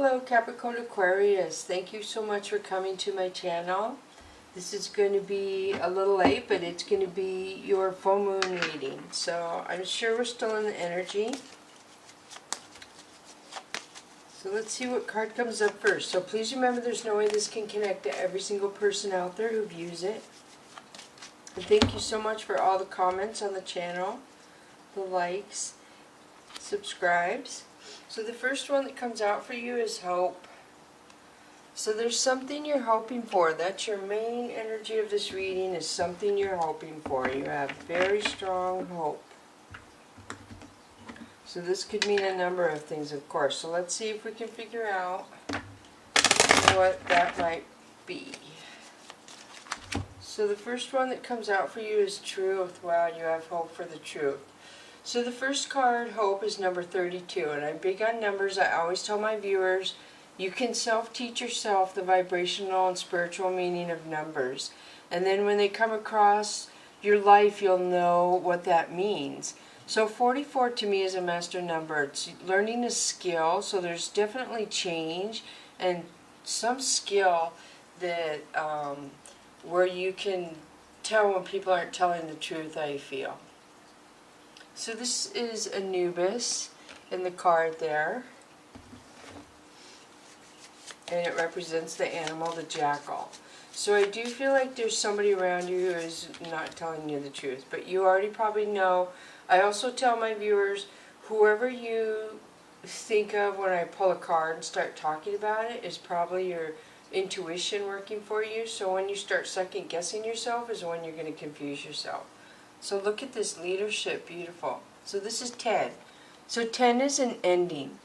Hello Capricorn Aquarius, thank you so much for coming to my channel. This is going to be a little late, but it's going to be your full moon reading. So I'm sure we're still in the energy. So let's see what card comes up first. So please remember there's no way this can connect to every single person out there who views it. And thank you so much for all the comments on the channel, the likes, subscribes. So the first one that comes out for you is hope. So there's something you're hoping for. That's your main energy of this reading, is something you're hoping for. You have very strong hope. So this could mean a number of things, of course. So let's see if we can figure out what that might be. So the first one that comes out for you is truth. Wow, you have hope for the truth. So the first card, hope, is number 32, and I'm big on numbers. I always tell my viewers, you can self-teach yourself the vibrational and spiritual meaning of numbers. And then when they come across your life, you'll know what that means. So 44 to me is a master number. It's learning a skill, so there's definitely change and some skill that where you can tell when people aren't telling the truth how you feel. So this is Anubis in the card there, and it represents the animal, the jackal. So I do feel like there's somebody around you who is not telling you the truth, but you already probably know. I also tell my viewers, whoever you think of when I pull a card and start talking about it is probably your intuition working for you. So when you start second guessing yourself is when you're going to confuse yourself. So look at this leadership, beautiful. So this is 10. So 10 is an ending.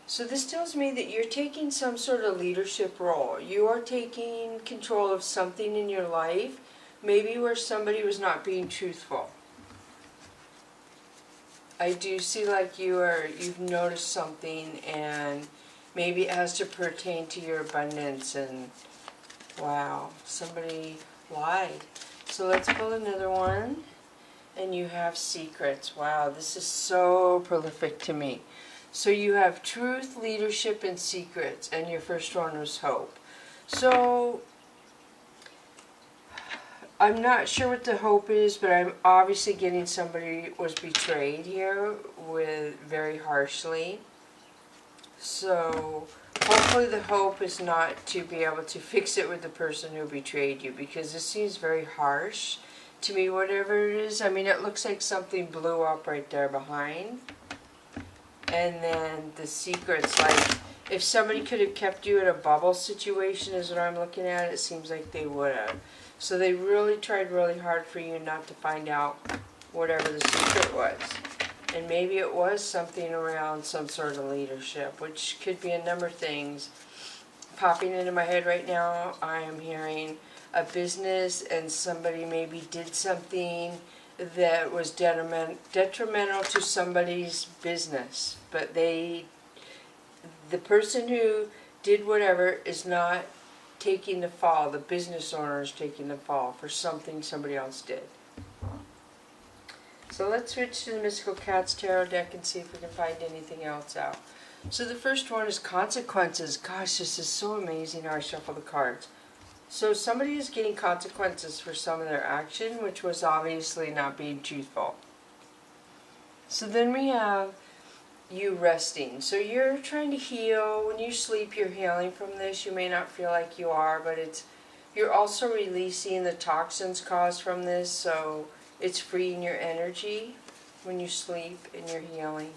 So this tells me that you're taking some sort of leadership role. You are taking control of something in your life, maybe where somebody was not being truthful. I do see like you've noticed something, and maybe it has to pertain to your abundance, and wow, somebody lied. So let's pull another one, and you have secrets. Wow, this is so prolific to me. So you have truth, leadership, and secrets, and your first one was hope. So I'm not sure what the hope is, but I'm obviously getting somebody was betrayed here very harshly. So hopefully the hope is not to be able to fix it with the person who betrayed you, because this seems very harsh to me, whatever it is. I mean, it looks like something blew up right there behind. And then the secrets, like if somebody could have kept you in a bubble situation is what I'm looking at, it seems like they would have. So they really tried really hard for you not to find out whatever the secret was. And maybe it was something around some sort of leadership, which could be a number of things. Popping into my head right now, I am hearing a business, and somebody maybe did something that was detrimental to somebody's business. But the person who did whatever is not taking the fall. The business owner is taking the fall for something somebody else did. So let's switch to the Mystical Cats Tarot deck and see if we can find anything else out. So the first one is consequences. Gosh, this is so amazing how I shuffle the cards. So somebody is getting consequences for some of their action, which was obviously not being truthful. So then we have you resting. So you're trying to heal. When you sleep, you're healing from this. You may not feel like you are, but you're also releasing the toxins caused from this, so it's freeing your energy when you sleep and you're healing.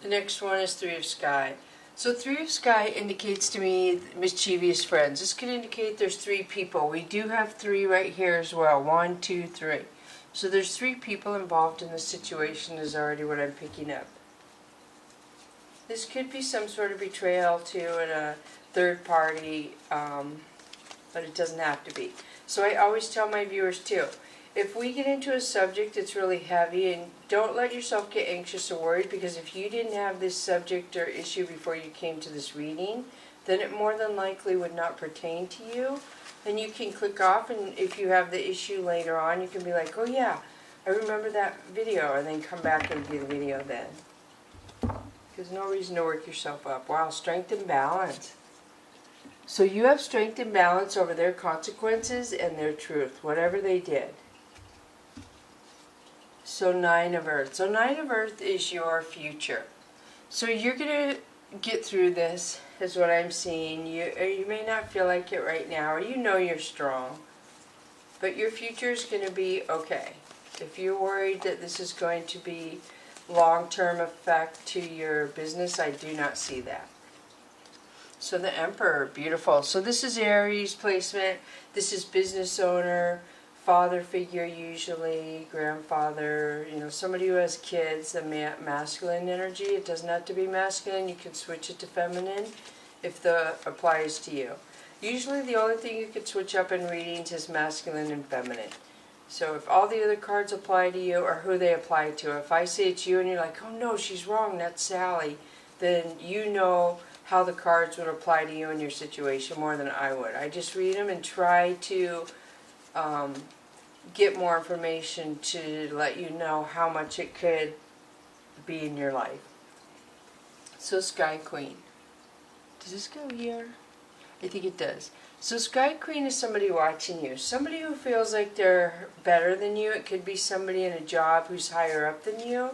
The next one is Three of Sky. So Three of Sky indicates to me mischievous friends. This could indicate there's three people. We do have three right here as well. 1, 2, 3. So there's three people involved in this situation is already what I'm picking up. This could be some sort of betrayal too, and a third party, but it doesn't have to be. So I always tell my viewers too, if we get into a subject that's really heavy, and don't let yourself get anxious or worried, because if you didn't have this subject or issue before you came to this reading, then it more than likely would not pertain to you. And you can click off, and if you have the issue later on, you can be like, oh yeah, I remember that video, and then come back and do the video then. Because no reason to work yourself up. Wow, strength and balance. So you have strength and balance over their consequences and their truth, whatever they did. So 9 of Earth. So 9 of Earth is your future. So you're going to get through this, is what I'm seeing. You may not feel like it right now, or you know you're strong. But your future is going to be okay. If you're worried that this is going to be long-term effect to your business, I do not see that. So the Emperor, beautiful. So this is Aries placement. This is business owner, father figure usually, grandfather, you know, somebody who has kids, the masculine energy. It doesn't have to be masculine. You can switch it to feminine if that applies to you. Usually the only thing you could switch up in readings is masculine and feminine. So if all the other cards apply to you, or who they apply to, if I say it's you and you're like, oh no, she's wrong, that's Sally, then you know how the cards would apply to you in your situation more than I would. I just read them and try to get more information to let you know how much it could be in your life. So Sky Queen. Does this go here? I think it does. So Sky Queen is somebody watching you. Somebody who feels like they're better than you. It could be somebody in a job who's higher up than you.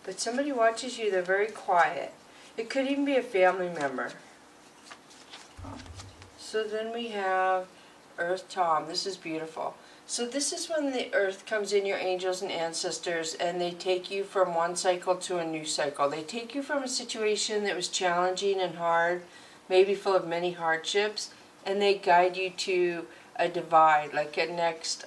But somebody watches you, they're very quiet. It could even be a family member. So then we have Earth Tom. This is beautiful. So this is when the Earth comes in, your angels and ancestors, and they take you from one cycle to a new cycle. They take you from a situation that was challenging and hard, maybe full of many hardships, and they guide you to a divide, like a next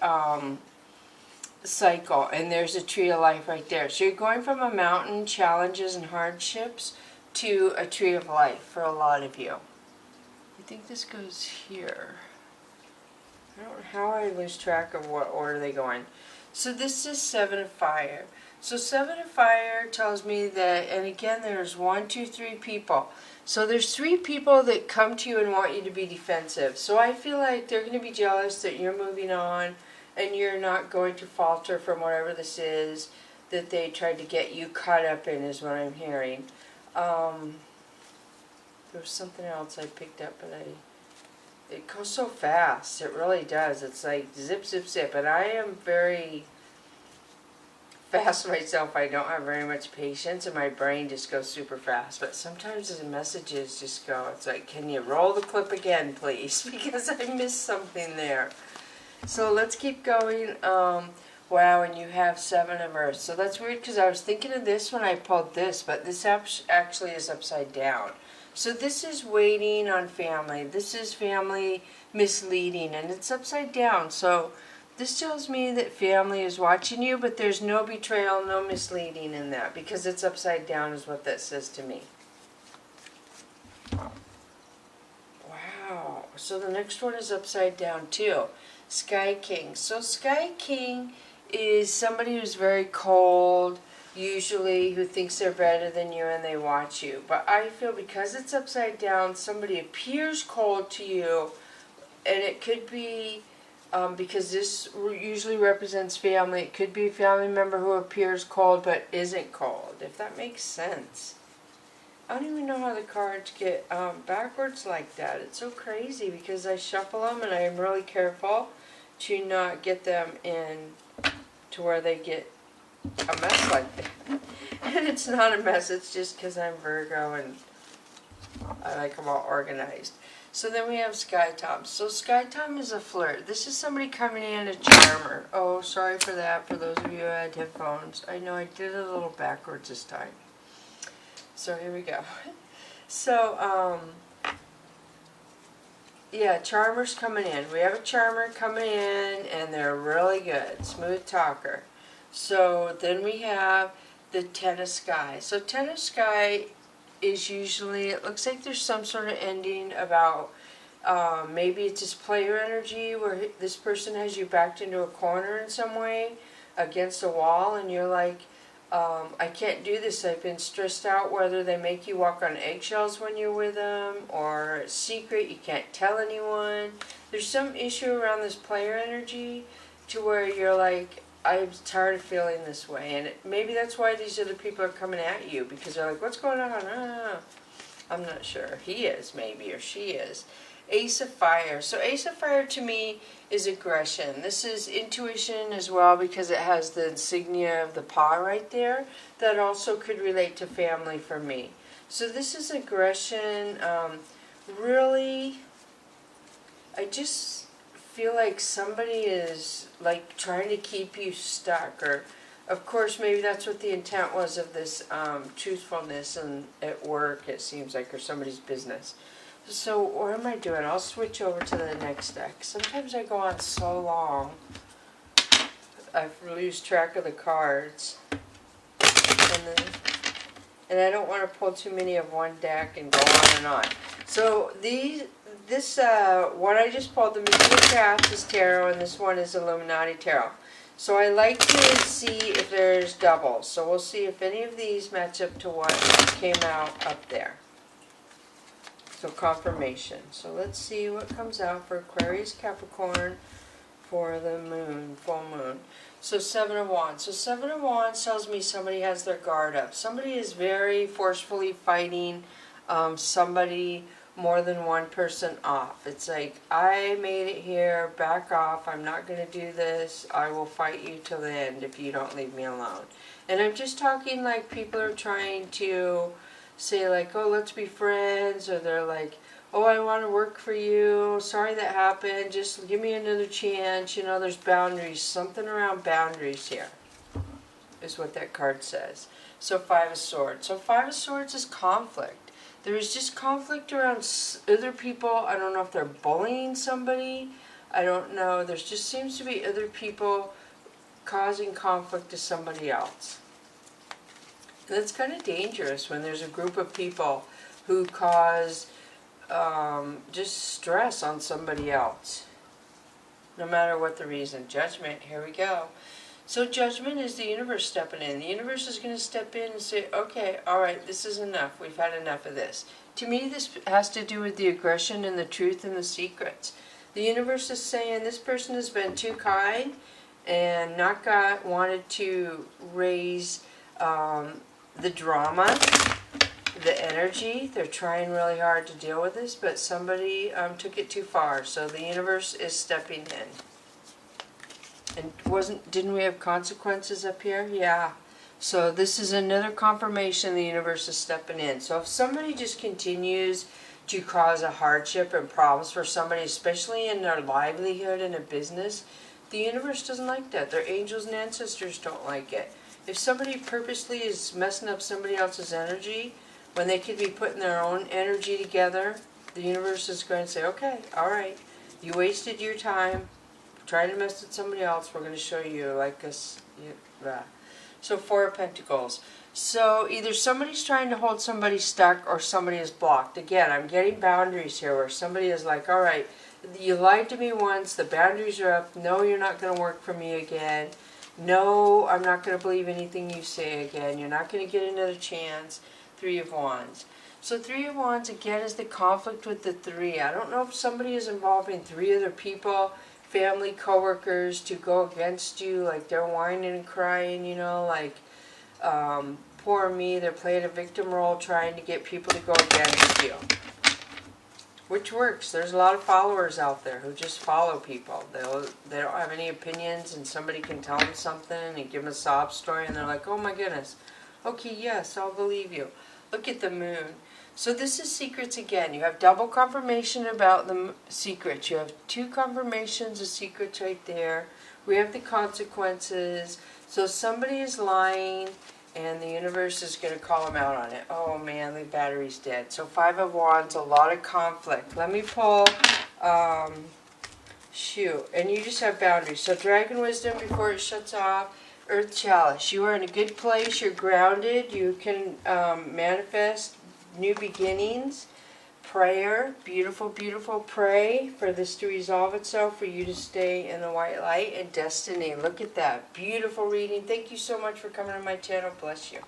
cycle. And there's a tree of life right there. So you're going from a mountain, challenges and hardships, to a tree of life for a lot of you. I think this goes here. I don't know how I lose track of what order they go in. So this is 7 of Fire. So 7 of Fire tells me that, and again there's 1, 2, 3 people. So there's 3 people that come to you and want you to be defensive. So I feel like they're going to be jealous that you're moving on and you're not going to falter from whatever this is that they tried to get you caught up in, is what I'm hearing. There was something else I picked up, but it goes so fast. It really does. It's like zip, zip, zip. And I am very fast myself. I don't have very much patience, and my brain just goes super fast. But sometimes the messages just go, it's like, can you roll the clip again, please? Because I missed something there. So let's keep going. Wow, and you have 7 of Earth. So that's weird because I was thinking of this when I pulled this, but this actually is upside down. So this is waiting on family. This is family misleading, and it's upside down. So this tells me that family is watching you, but there's no betrayal, no misleading in that, because it's upside down is what that says to me. Wow. So the next one is upside down too. Sky King. So Sky King is somebody who's very cold, usually, who thinks they're better than you, and they watch you. But I feel because it's upside down, somebody appears cold to you, and it could be, because this usually represents family, it could be a family member who appears cold but isn't cold, if that makes sense. I don't even know how the cards get backwards like that. It's so crazy because I shuffle them and I'm really careful to not get them in to where they get a mess like that. And it's not a mess, it's just because I'm Virgo and I like them all organized. So then we have Sky Tom. So Sky Tom is a flirt. This is somebody coming in, a charmer. Oh, sorry for that, for those of you who had headphones. I know I did it a little backwards this time. So here we go. So, yeah, charmers coming in. We have a charmer coming in, and they're really good. Smooth talker. So then we have the Ten of Sky. So Ten of Sky is usually, it looks like there's some sort of ending about, maybe it's this player energy where this person has you backed into a corner in some way against a wall, and you're like, I can't do this. I've been stressed out, whether they make you walk on eggshells when you're with them, or it's secret, you can't tell anyone. There's some issue around this player energy to where you're like, I'm tired of feeling this way. And maybe that's why these other people are coming at you, because they're like, what's going on? I'm not sure. He is, maybe, or she is. Ace of Fire. So Ace of Fire to me is aggression. This is intuition as well, because it has the insignia of the paw right there. That also could relate to family for me. So this is aggression. Really, I just feel like somebody is like trying to keep you stuck, or of course maybe that's what the intent was of this truthfulness and at work, it seems like, or somebody's business. So what am I doing? I'll switch over to the next deck. Sometimes I go on so long I lose track of the cards, and I don't want to pull too many of one deck and go on and on. So what I just pulled, the MICKIE Crafts is Tarot, and this one is Illuminati Tarot. So I like to see if there's doubles. So we'll see if any of these match up to what came out up there. So confirmation. So let's see what comes out for Aquarius, Capricorn for the moon, full moon. So Seven of Wands. So Seven of Wands tells me somebody has their guard up. Somebody is very forcefully fighting somebody, more than one person off. It's like, I made it here, back off, I'm not going to do this, I will fight you till the end if you don't leave me alone. And I'm just talking like people are trying to say like, oh, let's be friends, or they're like, oh, I want to work for you, sorry that happened, just give me another chance. You know, there's boundaries, something around boundaries here is what that card says. So Five of Swords. So Five of Swords is conflict. There is just conflict around other people. I don't know if they're bullying somebody. I don't know. There just seems to be other people causing conflict to somebody else. And that's kind of dangerous when there's a group of people who cause just stress on somebody else, no matter what the reason. Judgment, here we go. So Judgment is the universe stepping in. The universe is going to step in and say, okay, all right, this is enough. We've had enough of this. To me, this has to do with the aggression and the truth and the secrets. The universe is saying this person has been too kind and not wanted to raise the drama, the energy. They're trying really hard to deal with this, but somebody took it too far. So the universe is stepping in. And didn't we have consequences up here? Yeah. So this is another confirmation the universe is stepping in. So if somebody just continues to cause a hardship and problems for somebody, especially in their livelihood and a business, the universe doesn't like that. Their angels and ancestors don't like it. If somebody purposely is messing up somebody else's energy, when they could be putting their own energy together, the universe is going to say, okay, all right, you wasted your time trying to mess with somebody else, we're going to show you like us. So Four of Pentacles. So either somebody's trying to hold somebody stuck or somebody is blocked. Again, I'm getting boundaries here where somebody is like, all right, you lied to me once, the boundaries are up, no, you're not going to work for me again, no, I'm not going to believe anything you say again, you're not going to get another chance. Three of Wands. So Three of Wands again is the conflict with the three. I don't know if somebody is involving three other people, family, co-workers, to go against you, like they're whining and crying, you know, like poor me, they're playing a victim role trying to get people to go against you. Which works. There's a lot of followers out there who just follow people. They don't have any opinions, and somebody can tell them something and give them a sob story and they're like, oh my goodness, okay, yes, I'll believe you. Look at the moon. So this is secrets again. You have double confirmation about the secrets. You have two confirmations of secrets right there. We have the consequences. So somebody is lying and the universe is going to call them out on it. Oh man, the battery's dead. So Five of Wands, a lot of conflict. Let me pull, shoot, and you just have boundaries. So Dragon Wisdom before it shuts off. Earth Chalice. You are in a good place. You're grounded. You can manifest new beginnings. Prayer. Beautiful, beautiful. Pray for this to resolve itself, for you to stay in the white light. And destiny. Look at that. Beautiful reading. Thank you so much for coming to my channel. Bless you.